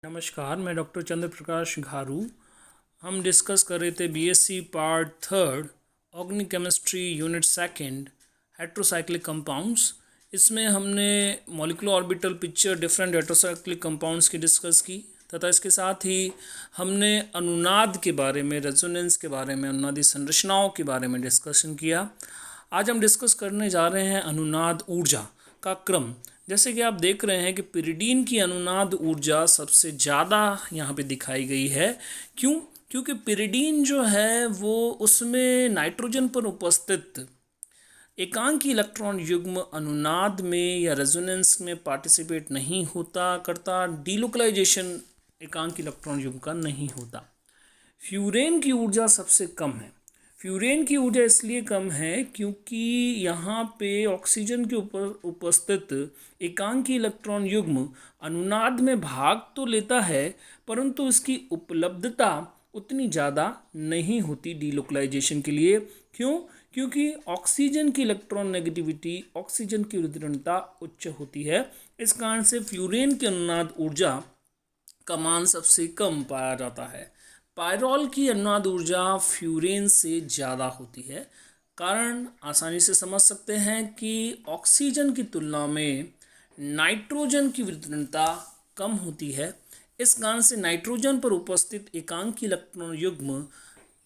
नमस्कार, मैं डॉक्टर चंद्र प्रकाश घारू। हम डिस्कस कर रहे थे BSc part third organic chemistry unit second heterocyclic compounds. इसमें हमने molecular orbital picture different heterocyclic compounds की डिस्कस की तथा इसके साथ ही हमने अनुनाद के बारे में, रेजोनेंस के बारे में, अनुनादी संरचनाओं के बारे में डिस्कशन किया। आज हम डिस्कस करने जा रहे हैं अनुनाद ऊर्जा का क्रम। जैसे कि आप देख रहे हैं कि पिरिडीन की अनुनाद ऊर्जा सबसे ज़्यादा यहाँ पे दिखाई गई है। क्यों? क्योंकि पिरिडीन जो है वो उसमें नाइट्रोजन पर उपस्थित एकांकी इलेक्ट्रॉन युग्म अनुनाद में या रेजोनेंस में पार्टिसिपेट नहीं होता करता, डीलोकलाइजेशन एकांकी इलेक्ट्रॉन युग्म का नहीं होता। फ्यूरेन की ऊर्जा सबसे कम है। फ्यूरेन की ऊर्जा इसलिए कम है क्योंकि यहाँ पे ऑक्सीजन के ऊपर उपस्थित एकांकी इलेक्ट्रॉन युग्म अनुनाद में भाग तो लेता है, परंतु इसकी उपलब्धता उतनी ज़्यादा नहीं होती डीलोकलाइजेशन के लिए। क्यों? क्योंकि ऑक्सीजन की इलेक्ट्रॉन नेगेटिविटी, ऑक्सीजन की ऋणात्मकता उच्च होती है। इस कारण से फ्यूरेन की अनुनाद ऊर्जा का मान सबसे कम पाया जाता है। पायरॉल की अनुनाद ऊर्जा फ्यूरेन से ज़्यादा होती है। कारण आसानी से समझ सकते हैं कि ऑक्सीजन की तुलना में नाइट्रोजन की वितरणता कम होती है। इस कारण से नाइट्रोजन पर उपस्थित एकांकी इलेक्ट्रॉन युग्म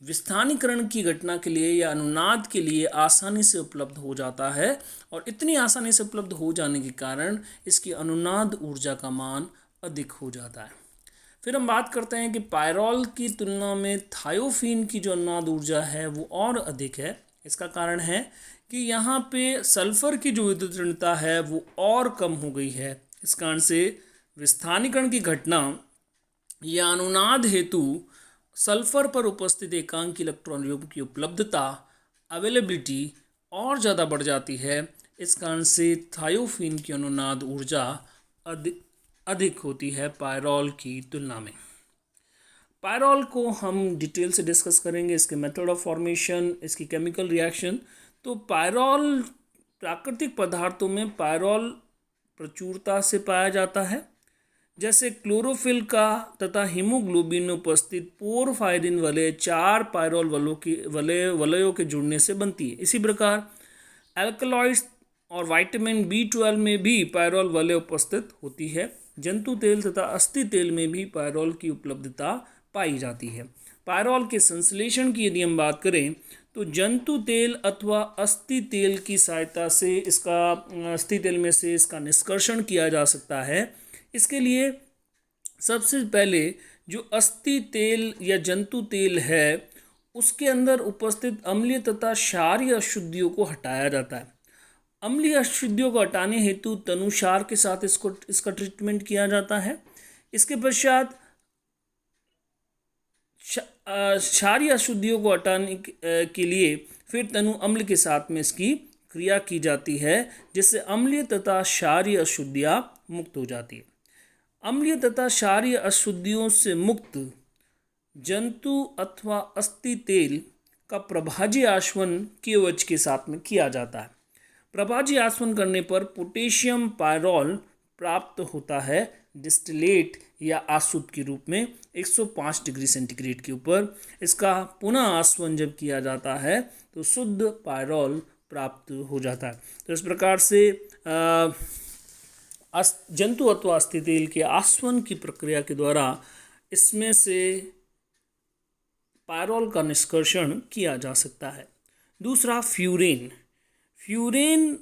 विस्थानीकरण की घटना के लिए या अनुनाद के लिए आसानी से उपलब्ध हो जाता है, और इतनी आसानी से उपलब्ध हो जाने के कारण इसकी अनुनाद ऊर्जा का मान अधिक हो जाता है। फिर हम बात करते हैं कि पायरॉल की तुलना में थायोफीन की जो अनुनाद ऊर्जा है वो और अधिक है। इसका कारण है कि यहाँ पे सल्फर की जो विद्युत ऋणता है वो और कम हो गई है। इस कारण से विस्थानीकरण की घटना या अनुनाद हेतु सल्फर पर उपस्थित एकांक इलेक्ट्रॉन युग्म की उपलब्धता, अवेलेबिलिटी और ज़्यादा बढ़ जाती है। इस कारण से थायोफीन की अनुनाद ऊर्जा अधिक होती है पायरॉल की तुलना में। पायरॉल को हम डिटेल से डिस्कस करेंगे, इसके मेथड ऑफ फॉर्मेशन, इसकी केमिकल रिएक्शन। तो पायरॉल प्राकृतिक पदार्थों में पायरॉल प्रचुरता से पाया जाता है। जैसे क्लोरोफिल का तथा हीमोग्लोबिन में उपस्थित पोरफायरिन वलय 4 पायरॉल वलयों के जुड़ने से बनती है। इसी प्रकार एल्कलॉइड्स और विटामिन B12 में भी पायरॉल वलय उपस्थित होती है। जंतु तेल तथा अस्थि तेल में भी पायरॉल की उपलब्धता पाई जाती है। पायरॉल के संश्लेषण की यदि हम बात करें तो जंतु तेल अथवा अस्थि तेल की सहायता से अस्थि तेल में से इसका निष्कर्षण किया जा सकता है। इसके लिए सबसे पहले जो अस्थि तेल या जंतु तेल है उसके अंदर उपस्थित अम्लीय तथा क्षारीय अशुद्धियों को हटाया जाता है। अम्लीय अशुद्धियों को हटाने हेतु तनुसार के साथ इसका ट्रीटमेंट किया जाता है। इसके पश्चात क्षारीय अशुद्धियों को हटाने के लिए फिर तनु अम्ल के साथ में इसकी क्रिया की जाती है, जिससे अम्लीय तथा क्षारीय अशुद्धियाँ मुक्त हो जाती है। अम्लीय तथा क्षारीय अशुद्धियों से मुक्त जंतु अथवा अस्थि तेल का प्रभाजी आसवन KOH के साथ में किया जाता है। प्रभाजी आसवन करने पर पोटेशियम पायरॉल प्राप्त होता है डिस्टिलेट या आसुत के रूप में 105 डिग्री सेंटीग्रेड के ऊपर। इसका पुनः आसवन जब किया जाता है तो शुद्ध पायरॉल प्राप्त हो जाता है। तो इस प्रकार से जंतु अथवा अस्थि तेल के आसवन की प्रक्रिया के द्वारा इसमें से पायरॉल का निष्कर्षण किया जा सकता है। दूसरा फ्यूरेन। फ्यूरेन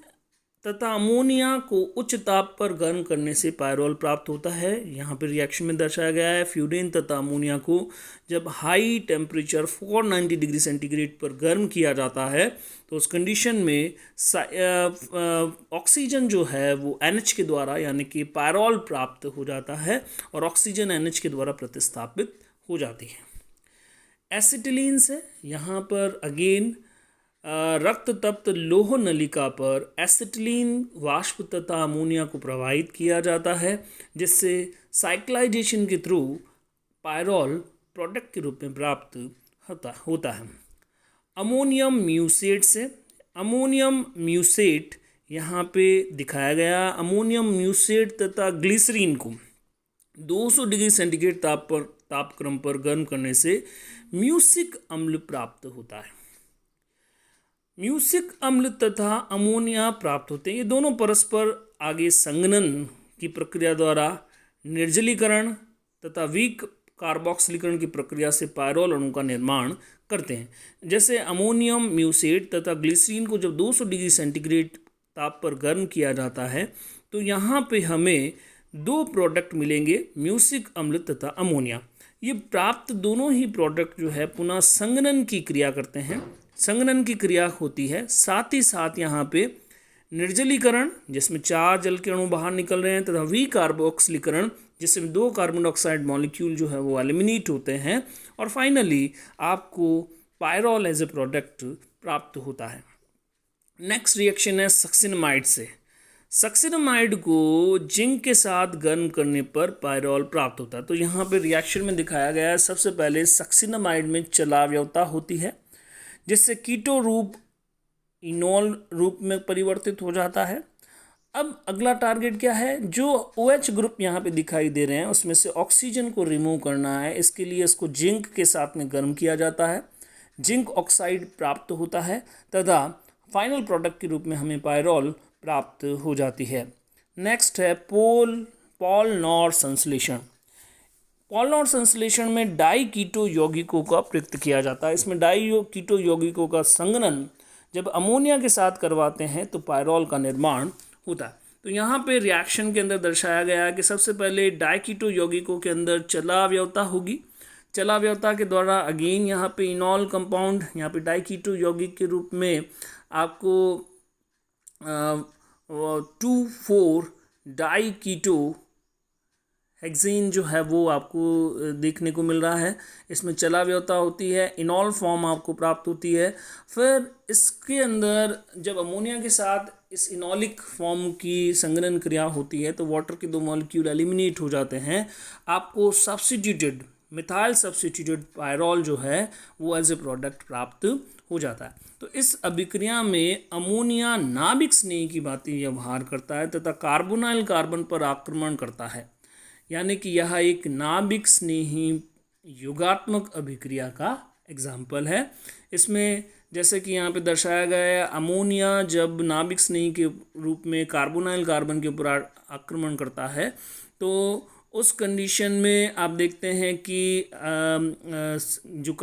तथा अमोनिया को उच्च ताप पर गर्म करने से पायरॉल प्राप्त होता है। यहाँ पर रिएक्शन में दर्शाया गया है, फ्यूरेन तथा अमोनिया को जब हाई टेम्परेचर 490 डिग्री सेंटीग्रेड पर गर्म किया जाता है तो उस कंडीशन में ऑक्सीजन जो है वो NH के द्वारा यानी कि पायरॉल प्राप्त हो जाता है और ऑक्सीजन NH के द्वारा प्रतिस्थापित हो जाती है। एसिटिलीन से यहाँ पर अगेन रक्त तप्त लोह नलिका पर एसिटिलीन वाष्प तथा अमोनिया को प्रवाहित किया जाता है, जिससे साइक्लाइजेशन के थ्रू पायरॉल प्रोडक्ट के रूप में प्राप्त होता है। अमोनियम म्यूसेट से, अमोनियम म्यूसेट यहाँ पे दिखाया गया। अमोनियम म्यूसेट तथा ग्लिसरीन को 200 डिग्री सेंटीग्रेड तापक्रम पर गर्म करने से म्यूसिक अम्ल प्राप्त होता है। म्यूसिक अम्ल तथा अमोनिया प्राप्त होते हैं। ये दोनों परस्पर आगे संघनन की प्रक्रिया द्वारा निर्जलीकरण तथा वीक कार्बोक्सिलीकरण की प्रक्रिया से पायरोल अणु का निर्माण करते हैं। जैसे अमोनियम म्यूसेट तथा ग्लिसरीन को जब 200 डिग्री सेंटीग्रेड ताप पर गर्म किया जाता है तो यहाँ पे हमें दो प्रोडक्ट मिलेंगे, म्यूसिक अम्ल तथा अमोनिया। ये प्राप्त दोनों ही प्रोडक्ट जो है पुनः संघनन की क्रिया करते हैं, संघनन की क्रिया होती है। साथ ही साथ यहाँ पे निर्जलीकरण जिसमें 4 जल के अणु बाहर निकल रहे हैं तथा विकार्बोक्सिलीकरण जिसमें 2 कार्बन डाइऑक्साइड मॉलिक्यूल जो है वो एलिमिनेट होते हैं और फाइनली आपको पायरोल एज ए प्रोडक्ट प्राप्त होता है। नेक्स्ट रिएक्शन है सक्सिनमाइड से। सक्सिनमाइड को जिंक के साथ गर्म करने पर पायरोल प्राप्त होता है। तो यहाँ पे रिएक्शन में दिखाया गया है, सबसे पहले सक्सिनमाइड में चलाव्यवता होती है जिससे कीटो रूप इनोल रूप में परिवर्तित हो जाता है। अब अगला टारगेट क्या है, जो OH ग्रुप यहाँ पे दिखाई दे रहे हैं उसमें से ऑक्सीजन को रिमूव करना है। इसके लिए इसको जिंक के साथ में गर्म किया जाता है, जिंक ऑक्साइड प्राप्त होता है तथा फाइनल प्रोडक्ट के रूप में हमें पायरोल प्राप्त हो जाती है। नेक्स्ट है पॉल-नॉर संश्लेषण। पॉल-नॉर संश्लेषण में डाई कीटो यौगिकों का प्रयुक्त किया जाता है। इसमें डाई कीटो यौगिकों का संघनन जब अमोनिया के साथ करवाते हैं तो पायरोल का निर्माण होता है। तो यहाँ पे रिएक्शन के अंदर दर्शाया गया है कि सबसे पहले डाई कीटो यौगिकों के अंदर चलाव्यवता होगी। चलाव्यवता के द्वारा अगेन यहाँ पे इनॉल कंपाउंड, यहाँ पे डाई कीटो यौगिक के रूप में आपको 2,4 डाई कीटो हेक्सेन जो है वो आपको देखने को मिल रहा है। इसमें चलाव्यवता होती है, इनॉल फॉर्म आपको प्राप्त होती है। फिर इसके अंदर जब अमोनिया के साथ इस इनॉलिक फॉर्म की संघनन क्रिया होती है तो वाटर के 2 मॉलिक्यूल एलिमिनेट हो जाते हैं। आपको सब्स्टिट्यूटेड मिथाइल सब्स्टिट्यूटेड पायरोल जो है वो एज ए प्रोडक्ट प्राप्त हो जाता है। तो इस अभिक्रिया में अमोनिया नाभिक स्नेही की भांति व्यवहार करता है तथा कार्बोनाइल कार्बन पर आक्रमण करता है, यानी कि यह एक नाभिक स्नेही युगात्मक अभिक्रिया का एग्जाम्पल है। इसमें जैसे कि यहाँ पे दर्शाया गया है, अमोनिया जब नाभिक स्नेही के रूप में कार्बोनाइल कार्बन के ऊपर आक्रमण करता है तो उस कंडीशन में आप देखते हैं कि जो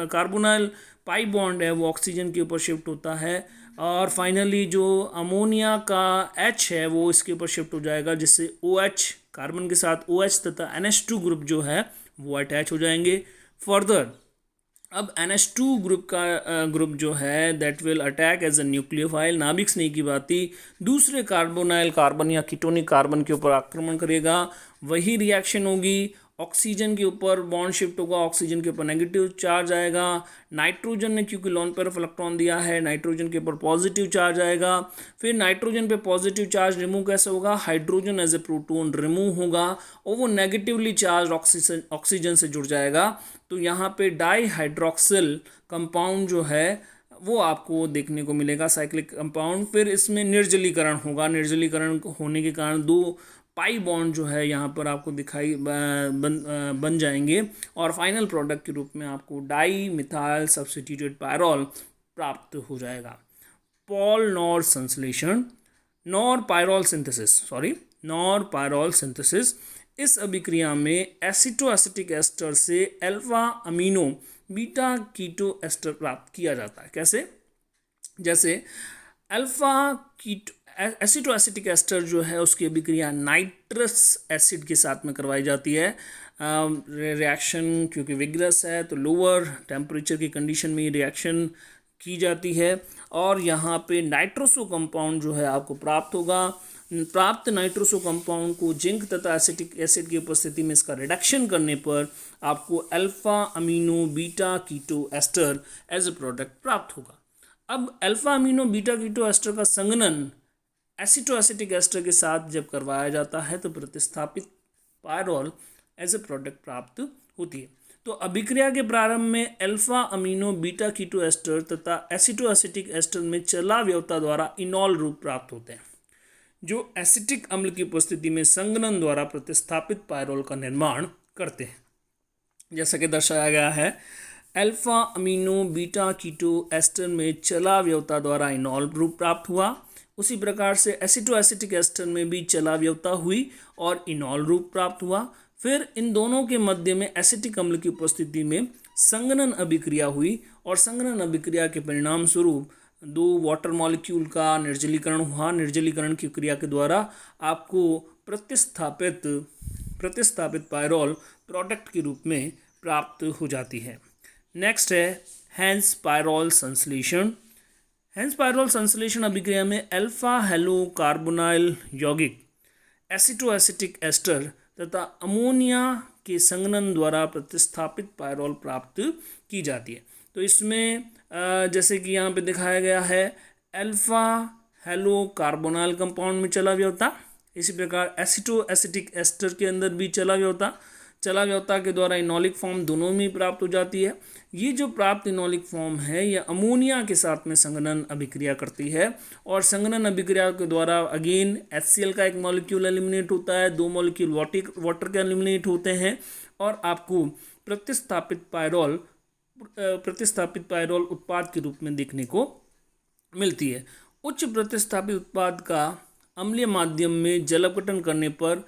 कार्बोनाइल पाई बॉन्ड है वो ऑक्सीजन के ऊपर शिफ्ट होता है और फाइनली जो अमोनिया का H है वो इसके ऊपर शिफ्ट हो जाएगा, जिससे OH कार्बन के साथ OH तथा NH2 ग्रुप जो है वो अटैच हो जाएंगे। फर्दर अब NH2 ग्रुप जो है that will attack as a nucleophile, नाभिक स्नेही की भांति दूसरे कार्बोनाइल कार्बन या कीटोनिक कार्बन के ऊपर आक्रमण करेगा। वही रिएक्शन होगी, ऑक्सीजन के ऊपर बॉन्ड शिफ्ट होगा, ऑक्सीजन के ऊपर नेगेटिव चार्ज आएगा। नाइट्रोजन ने क्योंकि लोन पेयर ऑफ इलेक्ट्रॉन दिया है, नाइट्रोजन के ऊपर पॉजिटिव चार्ज आएगा। फिर नाइट्रोजन पे पॉजिटिव चार्ज रिमूव कैसे होगा, hydrogen as a proton remove होगा और वो नेगेटिवली चार्ज ऑक्सीजन से जुड़ जाएगा। तो यहाँ पे डाई हाइड्रोक्सिल कंपाउंड जो है वो आपको देखने को मिलेगा, साइक्लिक कंपाउंड। फिर इसमें निर्जलीकरण होगा, निर्जलीकरण होने के कारण 2 पाई बॉन्ड जो है यहाँ पर आपको दिखाई बन जाएंगे और फाइनल प्रोडक्ट के रूप में आपको डाई मिथाइल सब्स्टिट्यूटेड पायरोल प्राप्त हो जाएगा। पॉल-नॉर संश्लेषण, नॉर पायरोल सिंथेसिस। इस अभिक्रिया में एसिटोएसिटिक एस्टर से alpha amino beta keto ester प्राप्त किया जाता है। कैसे, जैसे अल्फा कीटो एसिटोएसिटिक एस्टर जो है उसकी अभिक्रिया नाइट्रस एसिड के साथ में करवाई जाती है। रिएक्शन क्योंकि विग्रस है तो लोअर टेम्परेचर की कंडीशन में ये रिएक्शन की जाती है और यहाँ पे नाइट्रोसो कंपाउंड जो है आपको प्राप्त होगा। प्राप्त नाइट्रोसो कंपाउंड को जिंक तथा एसिटिक एसिड की उपस्थिति में इसका रिडक्शन करने पर आपको alpha amino beta keto ester as a product प्राप्त होगा। अब alpha amino beta keto ester का संघनन एसिटोएसिटिक एस्टर के साथ जब करवाया जाता है तो प्रतिस्थापित पायरोल एज ए प्रोडक्ट प्राप्त होती है। तो अभिक्रिया के प्रारंभ में alpha amino beta keto ester तथा एसिटोएसिटिक एस्टर में चलाव्यवता द्वारा इनॉल रूप प्राप्त होते हैं। जो एसिटिक अम्ल की उपस्थिति में संघनन द्वारा प्रतिस्थापित पायरोल का निर्माण करते हैं। जैसा कि दर्शाया गया है, alpha amino beta keto ester में चलाव्यवता द्वारा इनॉल ग्रुप प्राप्त हुआ। उसी प्रकार से एसिटो एसिटिक एस्टर में भी चलाव्यवता हुई और इनॉल ग्रुप प्राप्त हुआ। फिर इन दोनों के मध्य में एसिटिक अम्ल की उपस्थिति में संघनन अभिक्रिया हुई और संघनन अभिक्रिया के परिणाम स्वरूप दो वाटर मॉलिक्यूल का निर्जलीकरण हुआ। निर्जलीकरण की क्रिया के द्वारा आपको प्रतिस्थापित पायरोल प्रोडक्ट के रूप में प्राप्त हो जाती है। नेक्स्ट है हेंस पायरोल संश्लेषण। हेंस पायरोल संश्लेषण अभिक्रिया में अल्फा हेलो कार्बोनाइल यौगिक एसिटो एसिटिक एस्टर तथा अमोनिया के संघनन द्वारा प्रतिस्थापित पायरोल प्राप्त की जाती है। तो इसमें जैसे कि यहाँ पे दिखाया गया है, अल्फा हेलो कार्बोनाइल कंपाउंड में चलाव्यवता, इसी प्रकार एसिटो एसिटिक एस्टर के अंदर भी चलाव्यवता के द्वारा इनॉलिक फॉर्म दोनों में प्राप्त हो जाती है। ये जो प्राप्त इनॉलिक फॉर्म है यह अमोनिया के साथ में संघनन अभिक्रिया करती है और संघनन अभिक्रिया के द्वारा अगेन HCl का एक मॉलिक्यूल एलिमिनेट होता है, दो मॉलिक्यूल वाटर के एलिमिनेट होते हैं और आपको प्रतिस्थापित पायरोल उत्पाद के रूप में देखने को मिलती है। उच्च प्रतिस्थापित उत्पाद का अम्लीय माध्यम में जल अपघटन करने पर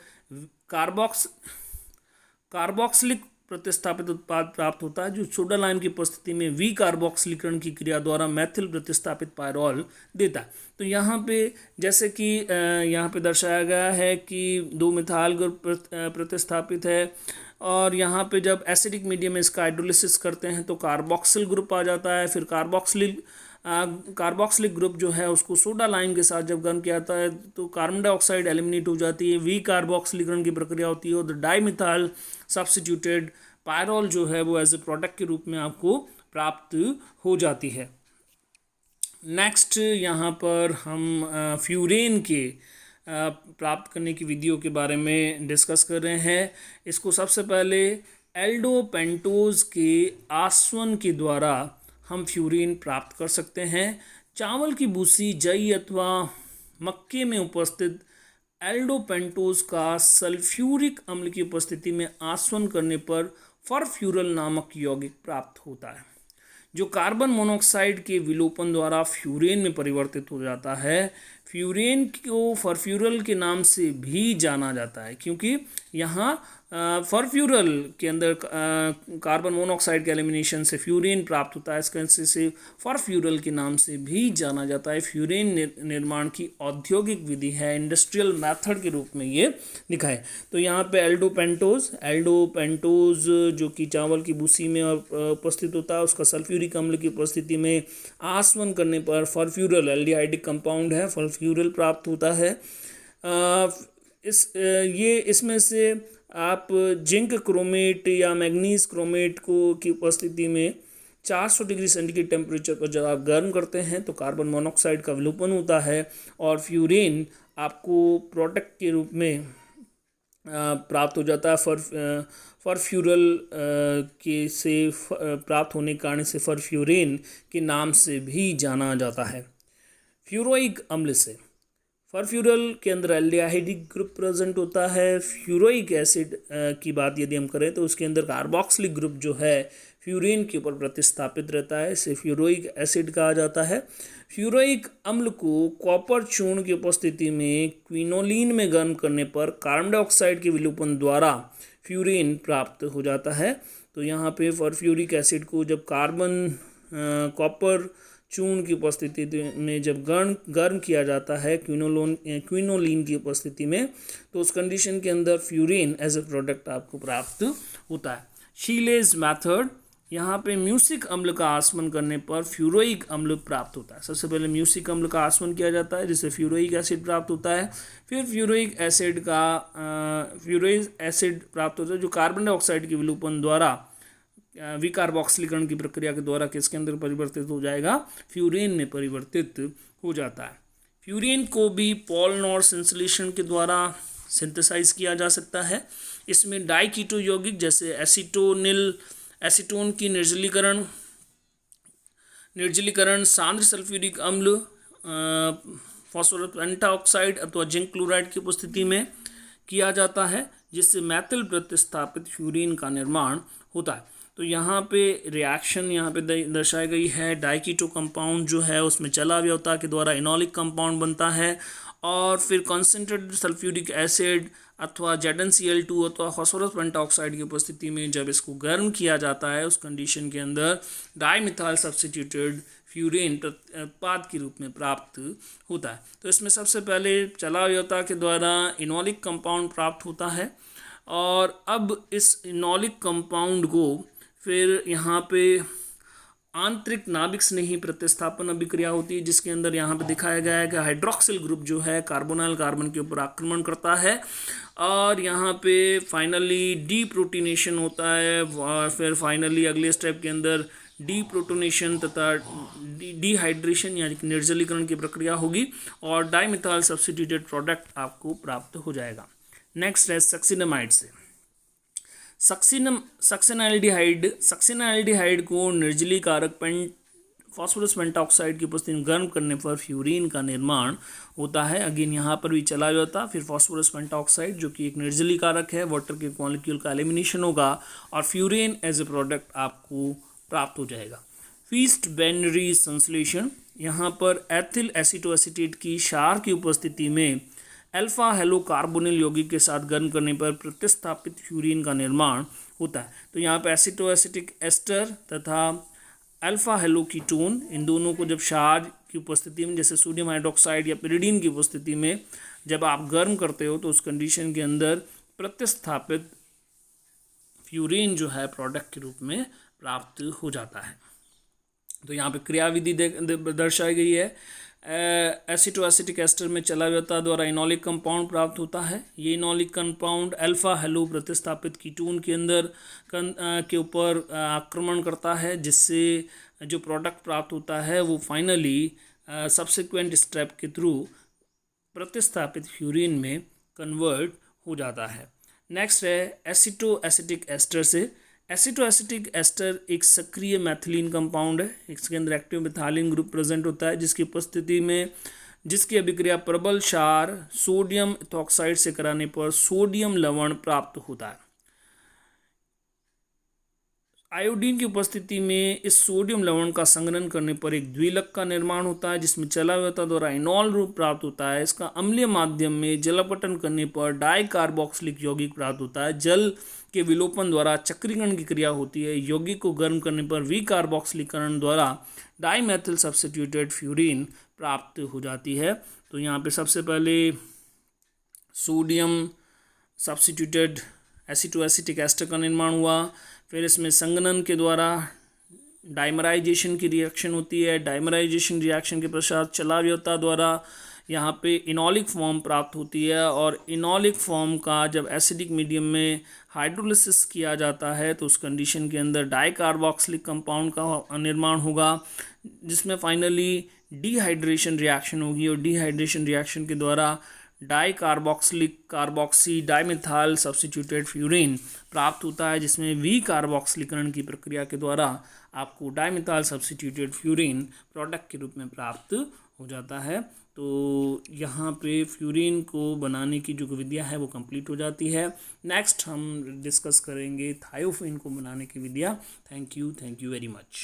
कार्बोक्सिलिक प्रतिस्थापित उत्पाद प्राप्त होता है, जो सोडा लाइम की उपस्थिति में वी कार्बोक्सिलीकरण की क्रिया द्वारा मैथिल प्रतिस्थापित पायरोल देता है। तो यहाँ पे जैसे कि यहाँ पे दर्शाया गया है कि 2 मिथाइल ग्रुप प्रतिस्थापित है और यहाँ पे जब एसिडिक मीडियम में इसका हाइड्रोलिसिस करते हैं तो कार्बोक्सिल ग्रुप आ जाता है। फिर कार्बोक्सिलिक ग्रुप जो है उसको सोडा लाइम के साथ जब गर्म किया जाता है तो कार्बन डाइऑक्साइड एलिमिनेट हो जाती है, वी कार्बोक्सिलीकरण की प्रक्रिया होती है और डाइमिथाइल सब्स्टिट्यूटेड पायरोल जो है वो एज ए प्रोडक्ट के रूप में आपको प्राप्त हो जाती है। नेक्स्ट यहाँ पर हम फ्यूरेन के प्राप्त करने की विधियों के बारे में डिस्कस कर रहे हैं। इसको सबसे पहले एल्डोपेंटोज के आसवन के द्वारा हम फ्यूरिन प्राप्त कर सकते हैं। चावल की भूसी, जई अथवा मक्के में उपस्थित एल्डोपेंटोज का सल्फ्यूरिक अम्ल की उपस्थिति में आसवन करने पर फरफ्यूरल नामक यौगिक प्राप्त होता है, जो कार्बन मोनोऑक्साइड के विलोपन द्वारा फ्यूरेन में परिवर्तित हो जाता है। फ्यूरेन को फरफ्यूरल के नाम से भी जाना जाता है क्योंकि यहाँ फरफ्यूरल के अंदर कार्बन मोनोऑक्साइड के एलिमिनेशन से फ्यूरेन प्राप्त होता है। इस कारण से फरफ्यूरल के नाम से भी जाना जाता है। फ्यूरेन निर्माण की औद्योगिक विधि है, इंडस्ट्रियल मेथड के रूप में ये दिखाए। तो यहाँ पे एल्डोपेंटोज जो कि चावल की भूसी में उपस्थित होता है, उसका सल्फ्यूरिक अम्ल की उपस्थिति में आसवन करने पर फरफ्यूरल एल्डिहाइडिक कंपाउंड है, फरफ्यूरल प्राप्त होता है। इसमें से आप जिंक क्रोमेट या मैग्नीज क्रोमेट की उपस्थिति में 400 डिग्री सेंटीग्रेड टेम्परेचर पर जब आप गर्म करते हैं तो कार्बन मोनोऑक्साइड का विलोपन होता है और फ्यूरेन आपको प्रोडक्ट के रूप में प्राप्त हो जाता है। फरफ्यूरल के से प्राप्त होने के कारण से फरफ्यूरेन के नाम से भी जाना जाता है। फ्यूरोइक अम्ल से फरफ्यूरल के अंदर एल्डिहाइडिक ग्रुप प्रेजेंट होता है। फ्यूरोइक एसिड की बात यदि हम करें तो उसके अंदर कार्बोक्सिलिक ग्रुप जो है फ्यूरेन के ऊपर प्रतिस्थापित रहता है, इसे फ्यूरोइक एसिड कहा जाता है। फ्यूरोइक अम्ल को कॉपर चूर्ण की उपस्थिति में क्विनोलिन में गर्म करने पर कार्बन डाइऑक्साइड के विलोपन द्वारा फ्यूरेन प्राप्त हो जाता है। तो यहाँ पे फरफ्यूरिक एसिड को जब कॉपर चूर्ण की उपस्थिति में जब गर्म किया जाता है क्विनोलिन की उपस्थिति में, तो उस कंडीशन के अंदर फ्यूरेन एज ए प्रोडक्ट आपको प्राप्त होता है। शीलेज मेथड, यहाँ पे म्यूसिक अम्ल का आसवन करने पर फ्यूरोइक अम्ल प्राप्त होता है। सबसे पहले म्यूसिक अम्ल का आसवन किया जाता है जिससे फ्यूरोइक एसिड प्राप्त होता है। फिर फ्यूरोइक एसिड प्राप्त होता है जो कार्बन डाइऑक्साइड के विलोपन द्वारा विकार्बोक्सिलीकरण की प्रक्रिया के द्वारा किसके अंदर परिवर्तित हो जाएगा, फ्यूरेन में परिवर्तित हो जाता है। फ्यूरेन को भी पॉलनॉर संश्लेषण के द्वारा सिंथेसाइज किया जा सकता है। इसमें डाइकीटो यौगिक जैसे एसीटोन की निर्जलीकरण सांद्र सल्फ्यूरिक अम्ल फॉस्फोरस पेंटाऑक्साइड अथवा जिंक क्लोराइड की उपस्थिति में किया जाता है, जिससे मैथिल प्रतिस्थापित फ्यूरीन का निर्माण होता है। तो यहाँ पे रिएक्शन यहाँ पे दर्शाई गई है। डाइकीटो कंपाउंड जो है उसमें चला अवयवता के द्वारा इनॉलिक कंपाउंड बनता है और फिर कॉन्सेंट्रेटेड सल्फ्यूरिक एसिड अथवा ZnCl2 अथवा फॉस्फोरस पेंटाऑक्साइड की उपस्थिति में जब इसको गर्म किया जाता है, उस कंडीशन के अंदर डाइमिथाइल सब्स्टिट्यूटेड फ्यूरीन उत्पाद के रूप में प्राप्त होता है। तो इसमें सबसे पहले चला अवयवता के द्वारा इनॉलिक कंपाउंड प्राप्त होता है और अब इस इनॉलिक कंपाउंड को फिर यहाँ पे आंतरिक नाभिक स्नेही प्रतिस्थापन अभिक्रिया होती है, जिसके अंदर यहाँ पे दिखाया गया है कि हाइड्रोक्सिल ग्रुप जो है कार्बोनाइल कार्बन के ऊपर आक्रमण करता है और यहाँ पे फाइनली डी प्रोटीनेशन होता है और फिर फाइनली अगले स्टेप के अंदर डी प्रोटोनेशन तथा डिहाइड्रेशन यानी कि निर्जलीकरण की प्रक्रिया होगी और डाइमिथाइल सब्स्टिट्यूटेड प्रोडक्ट आपको प्राप्त हो जाएगा। नेक्स्ट है सक्सिनामाइड से। सक्सिनाल्डिहाइड को निर्जलीकारक फॉस्फोरस पेंटाऑक्साइड की उपस्थिति में गर्म करने पर फ्यूरीन का निर्माण होता है। अगेन यहाँ पर भी चला जाता, फिर फॉस्फोरस पेंटाऑक्साइड जो कि एक निर्जलीकारक है, वाटर के मॉलिक्यूल का एलिमिनेशन होगा और फ्यूरीन एज ए प्रोडक्ट आपको प्राप्त हो जाएगा। फीस्ट बाइनरी संश्लेषण, यहाँ पर एथिल एसीटोएसिटेट की क्षार की उपस्थिति में अल्फा हेलो कार्बोनिल यौगिक के साथ गर्म करने पर प्रतिस्थापित फ्यूरीन का निर्माण होता है। तो यहाँ पर एसीटोएसिटिक एस्टर तथा अल्फा हेलो कीटोन, इन दोनों को जब क्षार की उपस्थिति में जैसे सोडियम हाइड्रोक्साइड या पिरिडीन की उपस्थिति में जब आप गर्म करते हो तो उस कंडीशन के अंदर प्रतिस्थापित फ्यूरीन जो है प्रोडक्ट के रूप में प्राप्त हो जाता है। तो यहाँ पे क्रियाविधि दर्शाई गई है। एसीटोएसिटिक एस्टर में चला जाता द्वारा इनॉलिक कंपाउंड प्राप्त होता है। ये इनॉलिक कंपाउंड अल्फा हेलो प्रतिस्थापित कीटोन के अंदर के ऊपर आक्रमण करता है, जिससे जो प्रोडक्ट प्राप्त होता है वो फाइनली सब्सिक्वेंट स्टेप के थ्रू प्रतिस्थापित फ्यूरीन में कन्वर्ट हो जाता है। नेक्स्ट है एसीटोएसिटिक एस्टर से। एसीटोएसिटिक एस्टर एक सक्रिय मैथिलीन कंपाउंड है। इसके अंदर एक्टिव मिथाइलिन ग्रुप प्रेजेंट होता है, जिसकी उपस्थिति में जिसकी अभिक्रिया प्रबल क्षार सोडियम इथॉक्साइड से कराने पर सोडियम लवण प्राप्त होता है। आयोडीन की उपस्थिति में इस सोडियम लवण का संघनन करने पर एक द्विलक का निर्माण होता है, जिसमें चला अवयवता द्वारा इनॉल रूप प्राप्त होता है। इसका अम्लीय माध्यम में जलापटन करने पर डाई कार्बोक्सिलिक यौगिक प्राप्त होता है। जल के विलोपन द्वारा चक्रीकरण की क्रिया होती है। यौगिक को गर्म करने पर विकार्बोक्सिलीकरण द्वारा डाईमेथिल सब्स्टिट्यूटेड फ्यूरीन प्राप्त हो जाती है। तो यहाँ पे सबसे पहले सोडियम सब्स्टिट्यूटेड एसीटोएसिटिक एस्टर का निर्माण हुआ, फिर इसमें संघनन के द्वारा डाइमराइजेशन की रिएक्शन होती है। डाइमराइजेशन रिएक्शन के पश्चात चला अवयवता द्वारा यहाँ पे इनॉलिक फॉर्म प्राप्त होती है और इनॉलिक फॉर्म का जब एसिडिक मीडियम में हाइड्रोलिसिस किया जाता है तो उस कंडीशन के अंदर डाइकार्बोक्सिलिक कंपाउंड का निर्माण होगा, जिसमें फाइनली डिहाइड्रेशन रिएक्शन होगी और डिहाइड्रेशन रिएक्शन के द्वारा डाइकार्बोक्सिलिक कार्बोक्सी डाइमिथाइल सब्स्टिट्यूटेड फ्यूरीन प्राप्त होता है, जिसमें विकार्बोक्सिलीकरण की प्रक्रिया के द्वारा आपको डाइमिथाइल सब्स्टिट्यूटेड फ्यूरीन प्रोडक्ट के रूप में प्राप्त हो जाता है। तो यहाँ पे फ्यूरीन को बनाने की जो विधियाँ है वो कंप्लीट हो जाती है। नेक्स्ट हम डिस्कस करेंगे थायोफिन को बनाने की विधियाँ। Thank you very much.